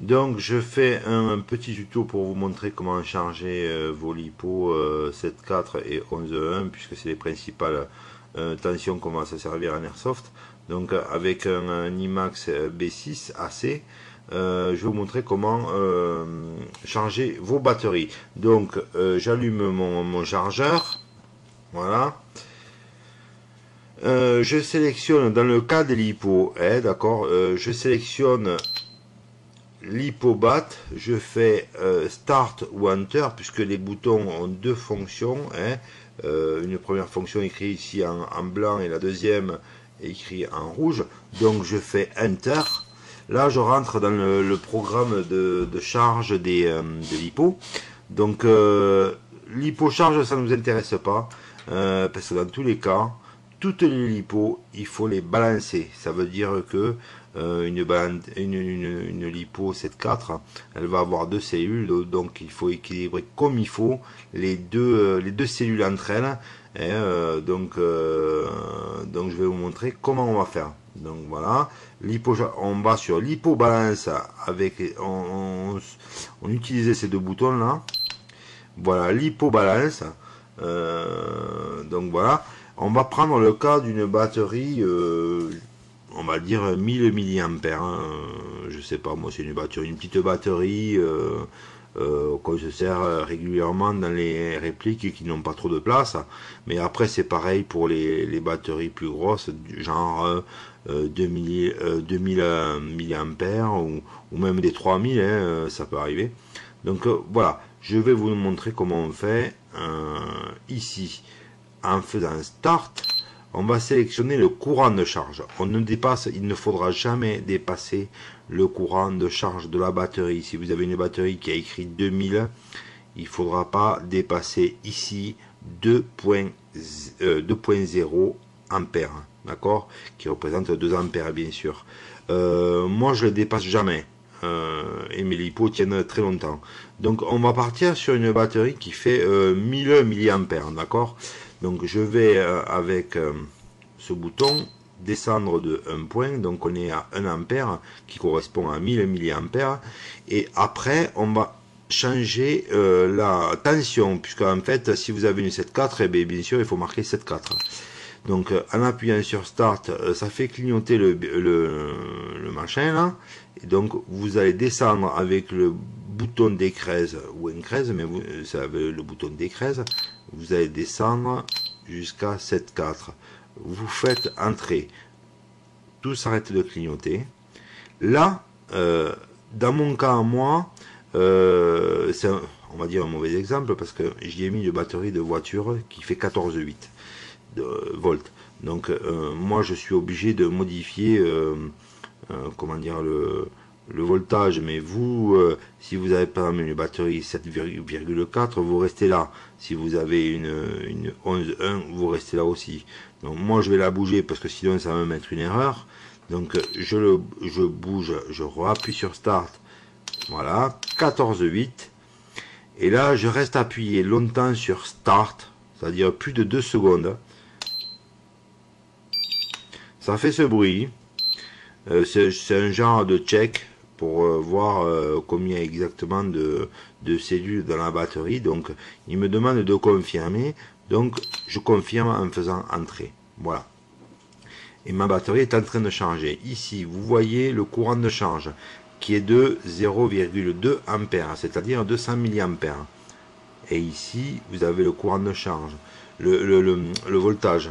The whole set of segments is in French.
Donc je fais un petit tuto pour vous montrer comment charger vos LiPo 7.4 et 11.1 puisque c'est les principales tensions qu'on va se servir en Airsoft. Donc avec un IMAX B6 AC, je vais vous montrer comment charger vos batteries. Donc j'allume mon chargeur, voilà. Je sélectionne dans le cas des LiPo, d'accord, je sélectionne LiPoBat, je fais Start ou Enter puisque les boutons ont deux fonctions, une première fonction écrite ici en blanc et la deuxième écrit en rouge, donc je fais Enter. Là je rentre dans le programme de charge des LiPo. Donc LiPo charge, ça ne nous intéresse pas parce que dans tous les cas toutes les LiPo il faut les balancer. Ça veut dire que une LiPo 7.4 elle va avoir deux cellules, donc il faut équilibrer comme il faut les deux cellules entre elles, donc je vais vous montrer comment on va faire. Donc voilà, on va sur LiPo balance avec on utilisait ces deux boutons là, voilà LiPo balance. Donc voilà, on va prendre le cas d'une batterie on va dire 1000 mAh, je sais pas moi, c'est une petite batterie qu'on se sert régulièrement dans les répliques qui n'ont pas trop de place, mais après c'est pareil pour les batteries plus grosses, genre 2000 mAh ou même des 3000, ça peut arriver. Donc voilà, je vais vous montrer comment on fait ici. En faisant Start, on va sélectionner le courant de charge. Il ne faudra jamais dépasser le courant de charge de la batterie. Si vous avez une batterie qui a écrit 2000, il ne faudra pas dépasser ici 2.0 ampères, d'accord, qui représente 2 ampères bien sûr. Moi je ne le dépasse jamais. Et mes LiPo tiennent très longtemps. Donc on va partir sur une batterie qui fait 1000 mAh, d'accord. Donc je vais avec ce bouton descendre de 1 point, donc on est à 1 ampère qui correspond à 1000 mAh, et après on va changer la tension, puisque en fait si vous avez une 7.4, eh bien sûr il faut marquer 7.4. Donc en appuyant sur Start, ça fait clignoter le machin là, et donc vous allez descendre avec le bouton d'écrèse ou incrèse, mais vous savez le bouton d'écrèse, vous allez descendre jusqu'à 7.4. Vous faites entrer, tout s'arrête de clignoter. Là, dans mon cas à moi, c'est on va dire un mauvais exemple parce que j'y ai mis une batterie de voiture qui fait 14,8 volts. Donc moi je suis obligé de modifier comment dire le voltage, mais vous si vous avez par exemple une batterie 7,4, vous restez là. Si vous avez une 11.1, vous restez là aussi. Donc moi je vais la bouger parce que sinon ça va me mettre une erreur. Donc je bouge, je appuie sur Start, voilà, 14.8, et là je reste appuyé longtemps sur Start, c'est-à-dire plus de 2 secondes. Ça fait ce bruit, c'est un genre de check pour voir combien exactement de cellules dans la batterie. Donc il me demande de confirmer, donc je confirme en faisant entrer, voilà, et ma batterie est en train de charger. Ici vous voyez le courant de charge qui est de 0,2 ampères, c'est-à-dire 200 mA, et ici vous avez le courant de charge, le voltage.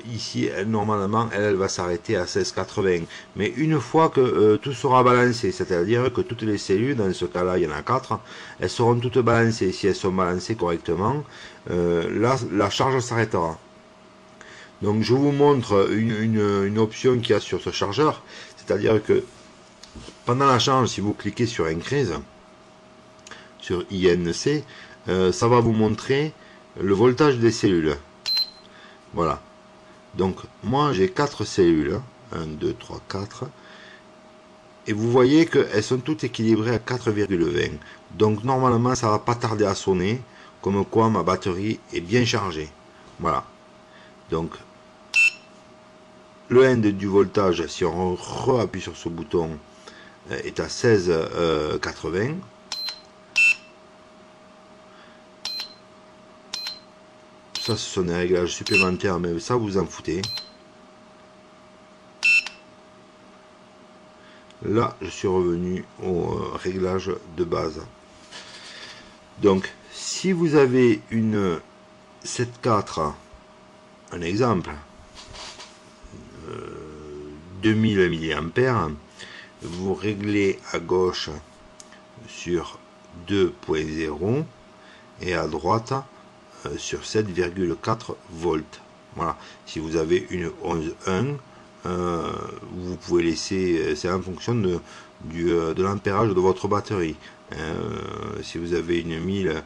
Ici normalement elle va s'arrêter à 16,80, mais une fois que tout sera balancé, c'est-à-dire que toutes les cellules, dans ce cas là il y en a 4, elles seront toutes balancées. Si elles sont balancées correctement, là la charge s'arrêtera. Donc je vous montre une option qu'il y a sur ce chargeur, c'est-à-dire que pendant la charge, si vous cliquez sur Increase, sur INC, ça va vous montrer le voltage des cellules. Voilà. Donc moi j'ai 4 cellules, 1, 2, 3, 4, et vous voyez qu'elles sont toutes équilibrées à 4,20. Donc normalement ça va pas tarder à sonner, comme quoi ma batterie est bien chargée. Voilà. Donc le end du voltage, si on appuie sur ce bouton, est à 16,80. Ça, ce sont des réglages supplémentaires, mais ça, vous en foutez. Là, je suis revenu au réglage de base. Donc, si vous avez une 7.4, un exemple, 2000 mA, vous réglez à gauche sur 2.0 et à droite sur 7,4 volts. Voilà. Si vous avez une 11.1, vous pouvez laisser, c'est en fonction de l'ampérage de votre batterie. Si vous avez une 1000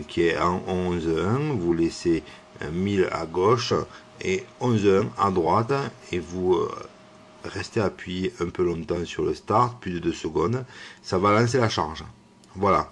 qui est en 11.1, vous laissez 1000 à gauche et 11.1 à droite, et vous restez appuyé un peu longtemps sur le start, plus de 2 secondes, ça va lancer la charge. Voilà.